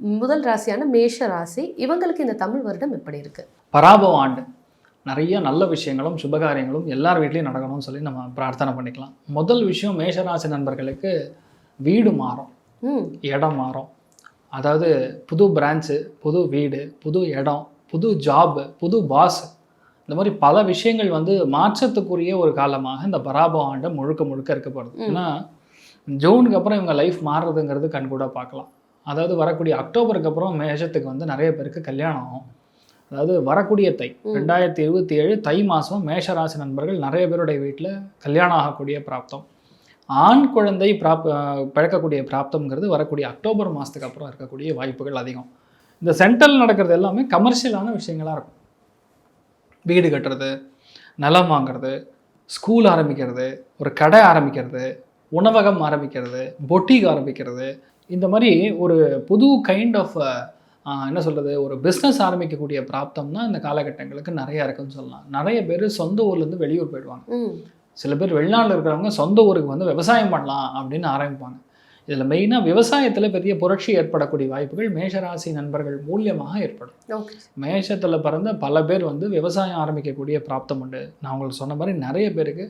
முதல் ராசியான மேஷ ராசி, இவங்களுக்கு இந்த தமிழ் வருடம் எப்படி இருக்கு? பராபவ ஆண்டு. நிறைய நல்ல விஷயங்களும் சுபகாரியங்களும் எல்லார் வீட்லேயும் நடக்கணும்னு சொல்லி நம்ம பிரார்த்தனை பண்ணிக்கலாம். முதல் விஷயம், மேஷராசி நண்பர்களுக்கு வீடு மாறும், இடம் மாறும். அதாவது புது பிரான்ச்சு, புது வீடு, புது இடம், புது ஜாபு, புது பாஸ், இந்த மாதிரி பல விஷயங்கள் வந்து மாற்றத்துக்குரிய ஒரு காலமாக இந்த பராபவ ஆண்டு முழுக்க முழுக்க இருக்கப்படுது. ஏன்னா ஜூனுக்கு அப்புறம் இவங்க லைஃப் மாறுறதுங்கிறது கண்கூட பார்க்கலாம். அதாவது வரக்கூடிய அக்டோபருக்கு அப்புறம் மேஷத்துக்கு வந்து நிறைய பேருக்கு கல்யாணம் ஆகும். அதாவது வரக்கூடிய 2027 தை மாதம் மேஷராசி நண்பர்கள் நிறைய பேருடைய வீட்டில் கல்யாணம் ஆகக்கூடிய பிராப்தம், ஆண் குழந்தை பிறக்கக்கூடிய பிராப்தம்ங்கிறது வரக்கூடிய அக்டோபர் மாதத்துக்கு அப்புறம் இருக்கக்கூடிய வாய்ப்புகள் அதிகம். இந்த சென்ட்ரல் நடக்கிறது எல்லாமே கமர்ஷியலான விஷயங்களாக இருக்கும். வீடு கட்டுறது, நிலம் வாங்கிறது, ஸ்கூல் ஆரம்பிக்கிறது, ஒரு கடை ஆரம்பிக்கிறது, உணவகம் ஆரம்பிக்கிறது, பொட்டிக் ஆரம்பிக்கிறது, இந்த மாதிரி ஒரு புது கைண்ட் ஆஃப் என்ன சொல்கிறது, ஒரு பிஸ்னஸ் ஆரம்பிக்கக்கூடிய பிராப்தம் தான் இந்த காலகட்டங்களுக்கு நிறையா இருக்குன்னு சொல்லலாம். நிறைய பேர் சொந்த ஊர்லேருந்து வெளியூர் போயிடுவாங்க. சில பேர் வெளிநாட்டில் இருக்கிறவங்க சொந்த ஊருக்கு வந்து விவசாயம் பண்ணலாம் அப்படின்னு ஆரம்பிப்பாங்க. இதில் மெயினாக விவசாயத்தில் பெரிய புரட்சி ஏற்படக்கூடிய வாய்ப்புகள் மேஷராசி நண்பர்கள் மூலியமாக ஏற்படும். மேஷத்தில் பிறந்த பல பேர் வந்து விவசாயம் ஆரம்பிக்கக்கூடிய பிராப்தம் உண்டு. நான் உங்களுக்கு சொன்ன மாதிரி நிறைய பேருக்கு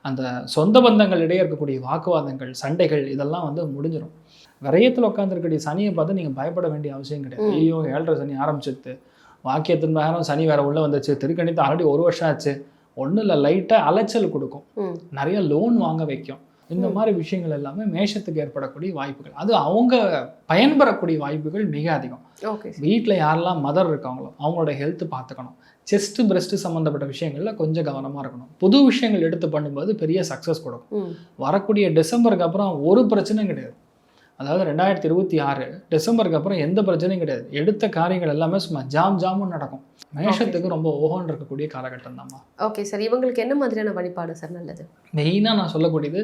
அந்த சொந்த பந்தங்களிடையே இருக்கக்கூடிய வாக்குவாதங்கள், சண்டைகள் இதெல்லாம் வந்து முடிஞ்சிடும். விரயத்தில் உட்காந்துருக்கக்கூடிய சனியை பார்த்து நீங்கள் பயப்பட வேண்டிய அவசியம் கிடையாது. ஐயோ 7.5 சனி ஆரம்பிச்சிடுது, வாக்கியத்தின் மேலும் சனி வேறு உள்ளே வந்துச்சு, திருக்கணித்து ஆல்ரெடி 1 வருஷம் ஆச்சு, ஒன்றும் இல்லை, லைட்டாக அலைச்சல் கொடுக்கும், நிறைய லோன் வாங்க வைக்கும். இந்த மாதிரி விஷயங்கள் எல்லாமே மேஷத்துக்கு ஏற்படக்கூடிய வாய்ப்புகள், அது அவங்க பயன்பெறக்கூடிய வாய்ப்புகள் மிக அதிகம். வீட்டில் யாரெல்லாம் மதர் இருக்காங்களோ அவங்களோட ஹெல்த் பார்த்துக்கணும். செஸ்ட் பிரெஸ்ட் சம்மந்தப்பட்ட விஷயங்களில் கொஞ்சம் கவனமாக இருக்கணும். புது விஷயங்கள் எடுத்து பண்ணும்போது பெரிய சக்ஸஸ் கொடுக்கும். வரக்கூடிய டிசம்பருக்கு அப்புறம் ஒரு பிரச்சனையும் கிடையாது. அதாவது 2026 டிசம்பருக்கு அப்புறம் எந்த பிரச்சனையும் கிடையாது. எடுத்த காரியங்கள் எல்லாமே சும்மா ஜாமுன்னு நடக்கும். மேஷத்துக்கு ரொம்ப ஓஹோன்னு இருக்கக்கூடிய காலகட்டம் தான்மா. ஓகே சார், இவங்களுக்கு என்ன மாதிரியான வழிபாடு சார் நல்லது? மெயினாக நான் சொல்லக்கூடியது,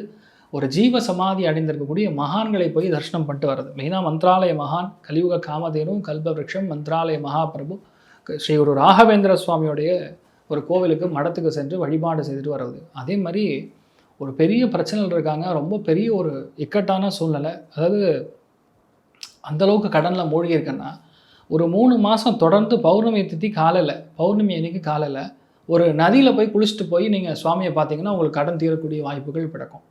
ஒரு ஜீவ சமாதி அடைந்திருக்கக்கூடிய மகான்களை போய் தரிசனம் பண்ணிட்டு வர்றது. மெயினாக மந்த்ராலய மகான், கலியுக காமதேனும், கல்பவருஷம், மந்த்ராலய மகாபிரபு, ஸ்ரீ ஒரு ராகவேந்திர சுவாமியோடைய ஒரு கோவிலுக்கு மடத்துக்கு சென்று வழிபாடு செய்துட்டு வர்றது. அதே மாதிரி ஒரு பெரிய பிரச்சனைகள் இருக்காங்க, ரொம்ப பெரிய ஒரு இக்கட்டான சூழ்நிலை, அதாவது அந்தளவுக்கு கடனில் மூழ்கி இருக்கேன்னா ஒரு 3 மாதம் தொடர்ந்து பௌர்ணமி திதி காலையில், பௌர்ணமி அன்னைக்கு காலையில் ஒரு நதியில் போய் குளிச்சுட்டு போய் நீங்கள் சுவாமியை பார்த்தீங்கன்னா உங்களுக்கு கடன் தீரக்கூடிய வாய்ப்புகள் பிறக்கும்.